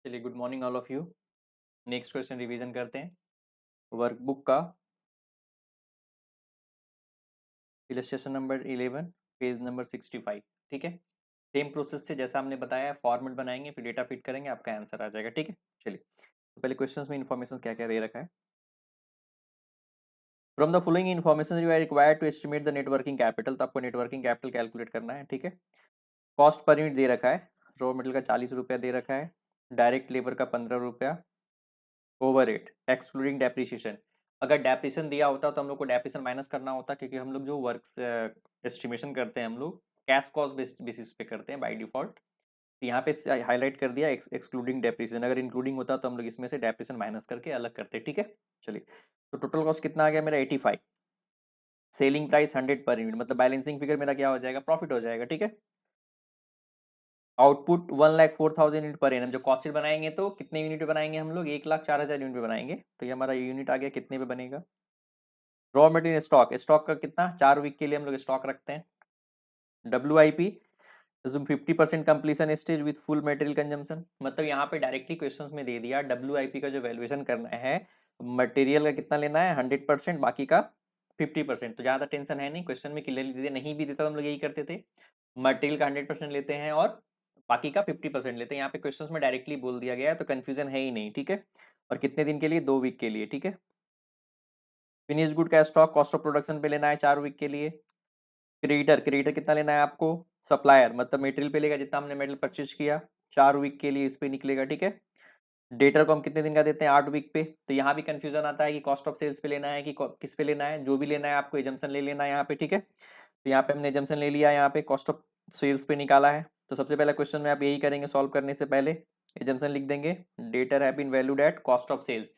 चलिए, good morning all of you. Next question revision करते हैं वर्कबुक का। Illustration number 11, page number 65। ठीक है, सेम प्रोसेस से जैसा हमने बताया, फॉर्मेट बनाएंगे, फिर डेटा फिट करेंगे, आपका आंसर आ जाएगा। ठीक है, चलिए तो पहले क्वेश्चंस में इन्फॉर्मेशन क्या क्या दे रखा है। From the following information you are required to estimate the networking capital. तो आपको नेटवर्किंग कैपिटल कैलकुलेट करना है। ठीक है, कॉस्ट पर यूनिट दे रखा है, रॉ मटेरियल का 40 रुपया दे रखा है, डायरेक्ट लेबर का 15 रुपया, ओवर रेट एक्सक्लूडिंग डेप्रिसिएशन। अगर डेप्रिसिएशन दिया होता तो हम लोग को डेप्रिसिएशन माइनस करना होता, क्योंकि हम लोग जो वर्क एस्टिमेशन करते हैं हम लोग कैश कॉस्ट बेसिस पे करते हैं बाय डिफॉल्ट। तो यहाँ पे हाईलाइट कर दिया एक्सक्लूडिंग डेप्रिसिएशन। अगर इंक्लूडिंग होता तो हम लोग इसमें से डेप्रिसिएशन माइनस करके अलग करते। ठीक है, चलिए तो टोटल कॉस्ट कितना आ गया मेरा 85। सेलिंग प्राइस 100 पर यूनिट, मतलब बैलेंसिंग फिगर मेरा क्या हो जाएगा, प्रॉफिट हो जाएगा। ठीक है, आउटपुट 1,04,000 यूनिट पर एनम। जो कॉस्ट शीट बनाएंगे तो कितने यूनिट पे बनाएंगे हम लोग, 1,04,000 यूनिट पे बनाएंगे। तो ये हमारा यूनिट आ गया कितने पे बनेगा। रॉ मटेरियल स्टॉक, स्टॉक का कितना 4 वीक के लिए हम लोग स्टॉक रखते हैं। WIP 50% completion stage with full material consumption. मतलब यहाँ पे डायरेक्टली क्वेश्चंस में दे दिया WIP का जो वैल्यूएशन करना है, मटेरियल का कितना लेना है 100%, बाकी का 50%। तो ज्यादा टेंशन है नहीं, क्वेश्चन में क्लियरली दे दिया। नहीं भी देता तो हम लोग यही करते थे, मटेरियल का 100% लेते हैं और बाकी का 50% लेते हैं। यहाँ पे क्वेश्चंस में डायरेक्टली बोल दिया गया है, तो कंफ्यूजन है ही नहीं। ठीक है, और कितने दिन के लिए, 2 वीक के लिए। ठीक है, फिनिश्ड गुड का स्टॉक कॉस्ट ऑफ प्रोडक्शन पे लेना है 4 वीक के लिए। क्रेडिटर, क्रेडिटर कितना लेना है आपको, सप्लायर मतलब मटेरियल पे लेगा जितना हमने मटेरियल परचेज किया, 4 वीक के लिए इस पे निकलेगा। ठीक है, डेटर को हम कितने दिन का देते हैं, 8 वीक पे। तो यहाँ भी कंफ्यूजन आता है कि कॉस्ट ऑफ सेल्स पे लेना है कि किस पे लेना है। जो भी लेना है आपको एजम्पशन ले लेना है यहाँ पे। ठीक है, तो यहाँ पे हमने एजम्पशन ले लिया, यहाँ पे कॉस्ट ऑफ सेल्स पे निकाला है। तो सबसे पहला क्वेश्चन में आप यही करेंगे, सॉल्व करने से पहले एजम्पशन लिख देंगे, debtor have been valued at cost of sales.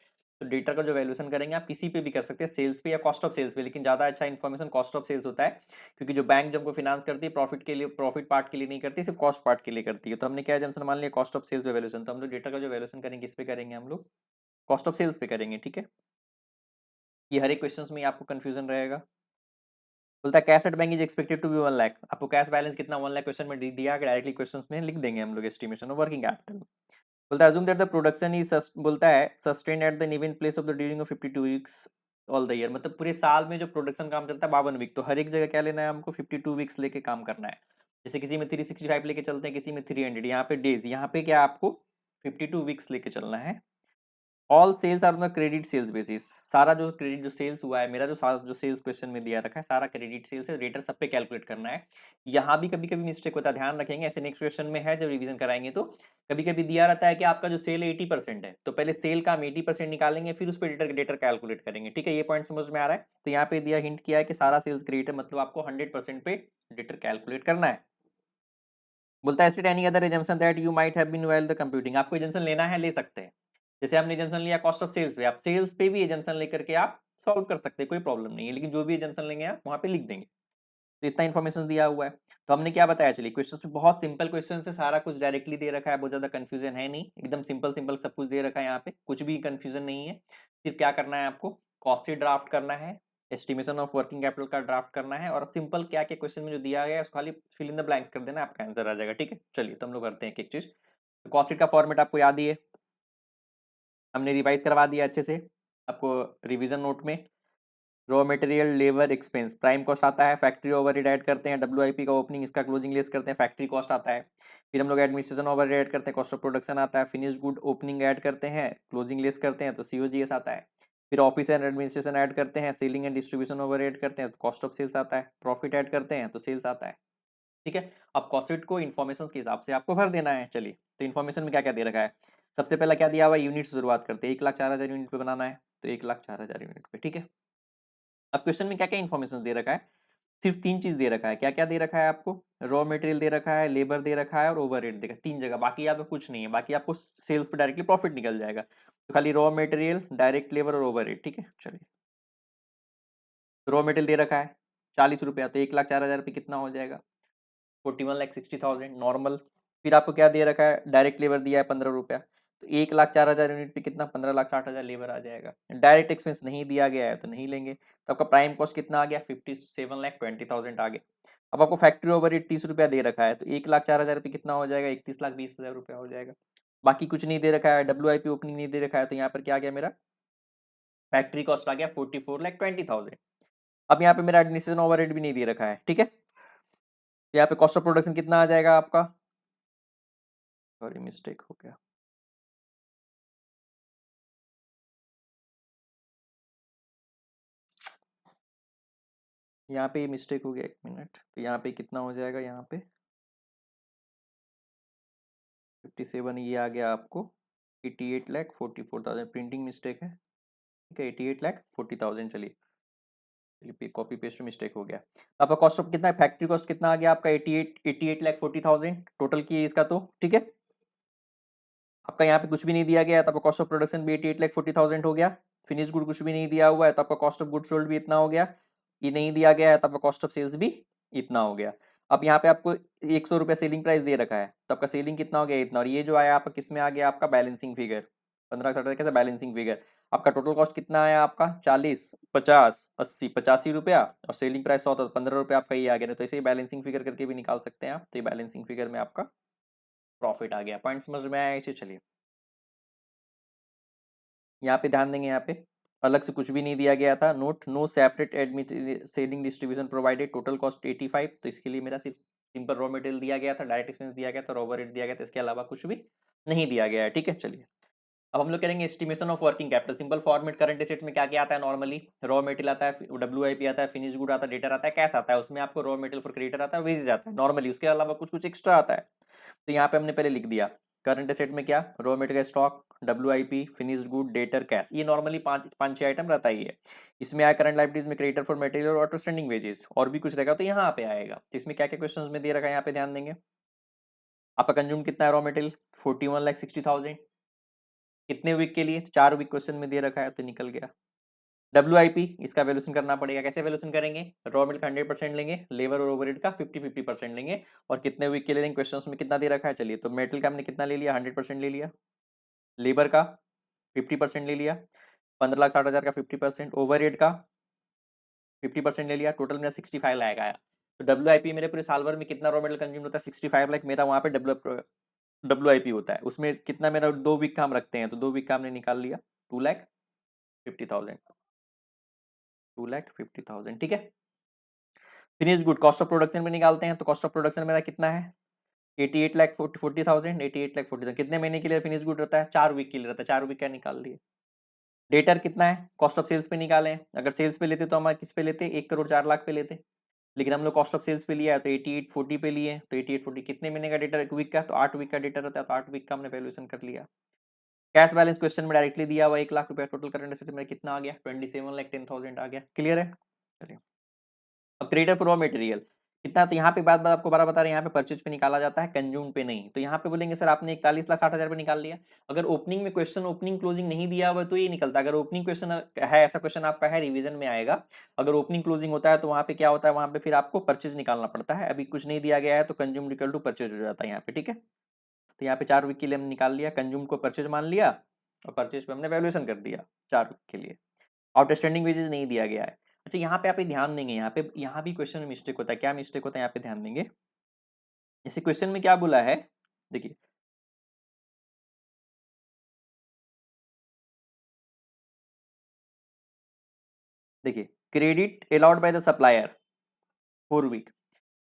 तो डेटर का जो वैल्यूएशन करेंगे आप किसी पे भी कर सकते हैं, सेल्स पे या कॉस्ट ऑफ सेल्स पे, लेकिन ज्यादा अच्छा इन्फॉर्मेशन कॉस्ट ऑफ सेल्स होता है, क्योंकि जो बैंक जो हमको फाइनेंस करती है प्रॉफिट के लिए, प्रॉफिट पार्ट के लिए नहीं करती, सिर्फ कॉस्ट पार्ट के लिए करती है। तो हमने क्या एजम्पशन मान लिया, कॉस्ट ऑफ सेल्स पे वैल्यूएशन। तो हम लोग डेटर का जो वैल्यूएशन करेंगे किस पे करेंगे, हम लोग कॉस्ट ऑफ सेल्स पे करेंगे। ठीक है, ये हर एक क्वेश्चन में आपको कंफ्यूजन रहेगा। बोलता है cash at bank is expected to be 1 lakh. आपको कैश बैलेंस कितना 1 लाख क्वेश्चन में दिया, डायरेक्टली क्वेश्चन में लिख देंगे हम लोग एस्टिमेशन ऑफ वर्किंग कैपिटल। बोलता है assume that the production is बोलता है sustain at the even place of the during of 52 weeks all the year. मतलब पूरे साल में जो प्रोडक्शन काम चलता है 52 वीक, तो हर एक जगह क्या लेना है हमको, 52 वीक्स लेके काम करना है। जैसे किसी में 365 लेके चलते हैं, किसी में 300, यहाँ पे डेज, यहाँ पे क्या आपको 52 वीक्स लेके चलना है। All sales are on credit sales basis. सारा जो क्रेडिट जो सेल्स हुआ है मेरा, जो सारा जो सेल्स क्वेश्चन में दिया रखा है सारा क्रेडिट सेल्स है, रेटर सब पे कैलकुलेट करना है। यहाँ भी कभी कभी मिस्टेक होता है, ध्यान रखेंगे। ऐसे नेक्स्ट क्वेश्चन में है जब रिवीजन कराएंगे तो कभी कभी दिया रहता है कि आपका जो सेल 80% है, तो पहले सेल का हम 80% निकालेंगे, फिर उस पर डेटर कैलकुलेट करेंगे। ठीक है, ये पॉइंट समझ में आ रहा है। तो यहाँ पे दिया हिंट किया है कि सारा सेल्स क्रेडिट है, मतलब आपको 100% पे डेटर कैलकुलेट करना है। बोलता है state any other assumption that you might have been while the computing. आपको एजम्पशन लेना है, ले सकते हैं। जैसे हमने एजम्पशन लिया कॉस्ट ऑफ सेल्स पे, आप सेल्स पे भी एजम्पशन लेकर के आप सॉल्व कर सकते हैं, कोई प्रॉब्लम नहीं है, लेकिन जो भी एजम्पशन लेंगे आप वहां पे लिख देंगे। तो इतना इन्फॉर्मेशन दिया हुआ है। तो हमने क्या बताया, चलिए क्वेश्चन में बहुत सिंपल क्वेश्चन है, सारा कुछ डायरेक्टली दे रखा है, बहुत ज्यादा कंफ्यूजन है नहीं, एकदम सिंपल सिंपल सब कुछ दे रखा है, यहाँ पे कुछ भी कंफ्यूजन नहीं है। सिर्फ क्या करना है आपको, कॉस्ट शीट ड्राफ्ट करना है, एस्टिमेशन ऑफ वर्किंग कैपिटल का ड्राफ्ट करना है, और सिंपल क्या क्या क्वेश्चन में जो दिया गया है उसको खाली फिल इन द ब्लैंक्स कर देना, आपका आंसर आ जाएगा। ठीक है, चलिए तो हम लोग करते हैं एक एक चीज। कॉस्ट शीट का फॉर्मेट आपको याद ही है, हमने रिवाइज करवा दिया अच्छे से आपको रिवीजन नोट में। Raw material labour expense, prime cost आता है, फैक्ट्री ओवरहेड ऐड करते हैं, WIP का ओपनिंग इसका क्लोजिंग लेस करते हैं, फैक्ट्री कॉस्ट आता है। फिर हम लोग एडमिनिस्ट्रेशन ओवरहेड ऐड करते हैं, कॉस्ट ऑफ प्रोडक्शन आता है, फिनिश्ड गुड ओपनिंग ऐड करते हैं, क्लोजिंग लेस करते हैं, तो COGS आता है। फिर ऑफिस एंड एडमिनिस्ट्रेशन ऐड करते हैं, सेलिंग एंड डिस्ट्रीब्यूशन ओवरहेड करते हैं, तो कॉस्ट ऑफ सेल्स आता है, प्रॉफिट ऐड करते हैं तो सेल्स आता है। ठीक है, अब कॉस्ट शीट को इन्फॉर्मेशन के हिसाब से आपको भर देना है। चलिए तो इन्फॉर्मेशन में क्या क्या दे रखा है, सबसे पहला क्या दिया हुआ है, यूनिट से शुरुआत करते हैं, 1,04,000 यूनिट पे बनाना है, तो 1,04,000 यूनिट पे। ठीक है, अब क्वेश्चन में क्या क्या इन्फॉर्मेशन दे रखा है, सिर्फ 3 चीज दे रखा है। क्या क्या दे रखा है आपको, रॉ मटेरियल दे रखा है, लेबर दे रखा है और ओवरहेड दे रखा है, 3 जगह, बाकी आपको कुछ नहीं है। बाकी आपको सेल्स पे डायरेक्टली प्रॉफिट निकल जाएगा, तो खाली रॉ मटेरियल, डायरेक्ट लेबर और ओवरहेड। ठीक है, चलिए रॉ मटेरियल दे रखा है 40 रुपया, तो 1,04,000 रुपये कितना हो जाएगा, 41,60,000 नॉर्मल। फिर आपको क्या दे रखा है, डायरेक्ट लेबर दिया है 15 रुपया, तो 1,04,000 यूनिट पे कितना, 15,60,000 लेबर आ जाएगा। डायरेक्ट एक्सपेंस नहीं दिया गया है तो नहीं लेंगे। तो आपका प्राइम कॉस्ट कितना आ गया, 57,20,000 आ गया। अब आपको फैक्ट्री ओवरहेड 30 रुपया दे रखा है, तो 1,04,000 रुपये कितना हो जाएगा, 31,20,000 रुपया हो जाएगा। बाकी कुछ नहीं दे रखा है, WIP ओपनिंग नहीं दे रखा है, तो यहाँ पर क्या आ गया मेरा फैक्ट्री कॉस्ट आ गया 44,20,000। अब यहाँ पे मेरा एडमिनिस्ट्रेशन ओवरहेड भी नहीं दे रखा है, ठीक है। यहाँ पे कॉस्ट ऑफ प्रोडक्शन कितना आ जाएगा आपका, सॉरी मिस्टेक हो गया, यहाँ पे मिस्टेक हो गया, 1 मिनट। तो यहाँ पे कितना हो जाएगा, यहाँ पे 57, ये आ गया आपको 88,44,000, प्रिंटिंग मिस्टेक है, ठीक है। 88,40,000, चलिए कॉपी पेस्ट मिस्टेक हो गया। आपका कॉस्ट ऑफ कितना है, फैक्ट्री कॉस्ट कितना आ गया आपका 88,40,000 टोटल की इसका, तो ठीक है। आपका यहाँ पे कुछ भी नहीं दिया गया है, तो आपका कॉस्ट ऑफ प्रोडक्शन भी 88,40,000 हो गया। फिनिश गुड कुछ भी नहीं दिया हुआ है, तो आपका कॉस्ट ऑफ गुड सोल्ड भी इतना हो गया। ये नहीं दिया गया है, तो आपका कॉस्ट ऑफ सेल्स भी इतना हो गया। अब यहाँ पे आपको 100 रुपये सेलिंग प्राइस दे रखा है, तो आपका सेलिंग कितना हो गया, इतना। और ये जो आया आपका किस में आ गया, आपका बैलेंसिंग फिगर 15,60 कैसे बैलेंसिंग फिगर। आपका टोटल कॉस्ट कितना आया आपका 40, 50, 80, 85 रुपया, और सेलिंग प्राइस 100 था, 15 रुपये आपका ये आ गया। तो इसे बैलेंसिंग फिगर करके भी निकाल सकते हैं आप। तो ये बैलेंसिंग फिगर में आपका प्रॉफिट आ गया। पॉइंट समझ में आया इसे, चलिए यहाँ पे ध्यान देंगे। यहाँ पे अलग से कुछ भी नहीं दिया गया था, note no separate admit selling distribution provided, total cost 85। तो इसके लिए मेरा सिर्फ सिंपल रॉ मटेरियल दिया गया था, डायरेक्ट एक्सपेंस दिया गया था, ओवरहेड दिया गया था, इसके अलावा कुछ भी नहीं दिया गया है, ठीक है। चलिए अब हम लोग करेंगे estimation of working capital. Simple format current assets में क्या क्या आता है, नॉर्मली रॉ मटेरियल आता है, WIP आता है, फिनिश गुड आता है, डेटर आता है, कैश आता है। उसमें आपको रॉ मटेरियल फॉर क्रेडिटर आता है, वेजेज आता है नॉर्मली, उसके अलावा कुछ कुछ एक्स्ट्रा आता है। तो यहाँ पे हमने पहले लिख दिया करंट एसेट में क्या, raw material stock, WIP, finished good, debtor, cash, ये नॉर्मली पांच छह आइटम रहता ही है। इसमें आया करंट लायबिलिटीज में क्रेडिटर फॉर मटेरियल और आउटस्टैंडिंग वेजेस, और भी कुछ रहेगा तो यहाँ पे आएगा। तो इसमें क्या क्या क्वेश्चन में दे रखा है, यहाँ पे ध्यान देंगे। आपका कंज्यूम कितना है रॉ मटेरियल 41,60,000, कितने वीक के लिए, 4 वीक क्वेश्चन में दे रखा है, तो निकल गया। WIP इसका वैल्यूशन करना पड़ेगा, कैसे वैल्यूशन करेंगे, रॉ मटेरियल का 100% लेंगे, लेबर और ओवरहेड का 50-50% लेंगे, और कितने वीक के लिए लेंगे, क्वेश्चंस में कितना दे रखा है। चलिए तो मेटल का हमने कितना ले लिया, 100% ले लिया, लेबर का 50% ले लिया, 15,60,000 का 50%, ओवरहेड का 50% ले लिया, टोटल मेरा 65 लाख आया। तो WIP मेरे पूरे साल भर में कितना रॉ मटेरियल कंज्यूम होता है, 65 लाख मेरा वहां पे WIP होता है। उसमें कितना मेरा 2 वीक का हम रखते हैं, तो 2 वीक का हमने निकाल लिया 2,50,000, 2,50,000, ठीक है। Finish good cost of production में निकालते हैं, तो कॉस्ट ऑफ प्रोडक्शन मेरा कितना है 88,40,000, 88,40,000 कितने महीने के लिए फिनिश गुड रहता है, 4 वीक के लिए रहता है, 4 वीक का निकाल लिए। डेटर कितना है, कॉस्ट ऑफ सेल्स पे निकालें, अगर सेल्स पे लेते तो हम किस पे लेते, 1,04,00,000 पे लेते, लेकिन हम लोग कॉस्ट ऑफ सेल्स पे लिया है तो 88,40 पे लिए, तो 88,40 कितने महीने का डेटर, 1 वीक का, तो 8 वीक का डेटर रहता है, तो 8 वीक का हमने वैल्यूएशन कर लिया। कैश बैलेंस क्वेश्चन में डायरेक्टली दिया हुआ 1 लाख रुपया, टोटल करंट एसेट में कितना आ गया 27,10,000 आ गया, क्लियर है। चलिए अब क्रेडिटर फॉर रॉ मटेरियल कितना, तो यहाँ पे बात बात आपको बारह बता रहे हैं, यहाँ पे परचेज पे निकाला जाता है, कंज्यूम पे नहीं। तो यहाँ पे बोलेंगे सर आपने 41,60,000 पे निकाल लिया, अगर ओपनिंग में क्वेश्चन ओपनिंग क्लोजिंग नहीं दिया हुआ तो ये निकलता। अगर ओपनिंग क्वेश्चन है, ऐसा क्वेश्चन आपका है, रिवीजन में आएगा, अगर ओपनिंग क्लोजिंग होता है तो वहाँ पे क्या होता है, वहाँ पे फिर आपको परचेज निकालना पड़ता है। अभी कुछ नहीं दिया गया है तो कंज्यूम इक्वल टू परचेज हो जाता है यहाँ पे, ठीक है। तो यहाँ पे 4 वीक के लिए हमने निकाल लिया, कंज्यूम को परचेज मान लिया, और परचेज पे हमने वैल्यूएशन कर दिया 4 वीक के लिए। आउटस्टैंडिंग वेजेस नहीं दिया गया है। अच्छा यहाँ पे आप ध्यान देंगे, यहाँ भी क्वेश्चन में मिस्टेक होता है, क्या मिस्टेक होता है यहाँ पे ध्यान देंगे। इसी क्वेश्चन में क्या बोला है, देखिए देखिए credit allowed by the supplier 4 week,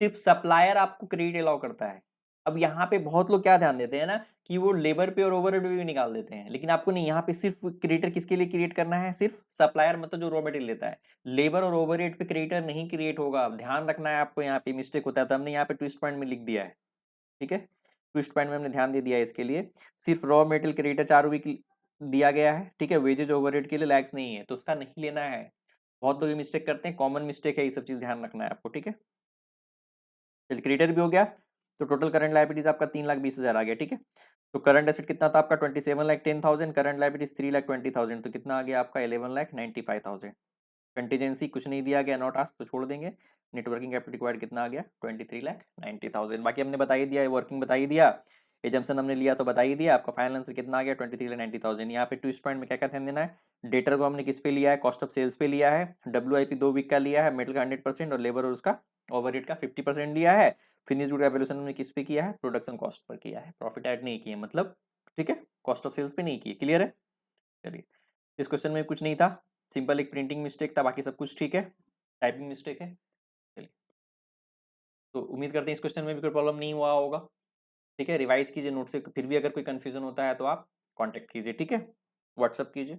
सिर्फ सप्लायर आपको क्रेडिट अलाउ करता है। अब यहाँ पे बहुत लोग क्या ध्यान देते हैं ना कि वो लेबर पे और ओवरहेड पे भी निकाल देते हैं, लेकिन आपको नहीं, यहाँ पे सिर्फ क्रेडिटर किसके लिए क्रिएट करना है, सिर्फ सप्लायर, मतलब जो रॉ मटेरियल लेता है। लेबर और ओवरहेड पे क्रेडिटर नहीं क्रिएट होगा, ध्यान रखना है आपको, यहाँ पे मिस्टेक होता है। तो हमने यहाँ पे ट्विस्ट पॉइंट में लिख दिया है, ठीक है, ट्विस्ट पॉइंट में हमने ध्यान दे दिया है इसके लिए। सिर्फ रॉ मटेरियल क्रेडिटर 4 वीक दिया गया है, ठीक है, वेजेज ओवरहेड के लिए लैक्स नहीं है, तो उसका नहीं लेना है। बहुत लोग ये मिस्टेक करते हैं, कॉमन मिस्टेक है, ये सब चीज ध्यान रखना है आपको, ठीक है। चलिए क्रेडिटर भी हो गया, तो टोटल करंट लायबिलिटीज आपका 3,20,000 आ गया, ठीक है। तो करंट एसेट कितना था आपका 27,10,000, करंट लायबिलिटीज 3,20,000, तो कितना आ गया आपका 11,95,000। कंटीजेंसी कुछ नहीं दिया गया, नॉट आस्क, तो छोड़ देंगे। नेटवर्किंग कैपिटल रिक्वायर्ड कितना आ गया 23,90,000। बाकी हमने बता ही दिया, वर्किंग बता ही दिया, एजम्पशन हमने लिया तो बता ही दिया। आपका फाइनल आंसर कितना आ गया 23,90,000। यहाँ पे ट्विस्ट पॉइंट में क्या क्या ध्यान देना है, डेटर को हमने किस पे लिया है, कॉस्ट ऑफ सेल्स पे लिया है, WIP 2 वीक का लिया है, मेटल का 100% और लेबर और उसका ओवरहेड का 50% लिया है। फिनिश गुड का वैल्यूएशन हमने किस पे किया है, प्रोडक्शन कॉस्ट पर किया है, प्रॉफिट ऐड नहीं किया, मतलब ठीक है, कॉस्ट ऑफ सेल्स पे नहीं किए। क्लियर है? चलिए, इस क्वेश्चन में कुछ नहीं था, सिंपल एक प्रिंटिंग मिस्टेक था, बाकी सब कुछ ठीक है, टाइपिंग मिस्टेक है। चलिए, तो उम्मीद करते हैं इस क्वेश्चन में भी कोई प्रॉब्लम नहीं हुआ होगा। ठीक है, रिवाइज कीजिए नोट से, फिर भी अगर कोई कंफ्यूजन होता है तो आप कांटेक्ट कीजिए, ठीक है, व्हाट्सअप कीजिए।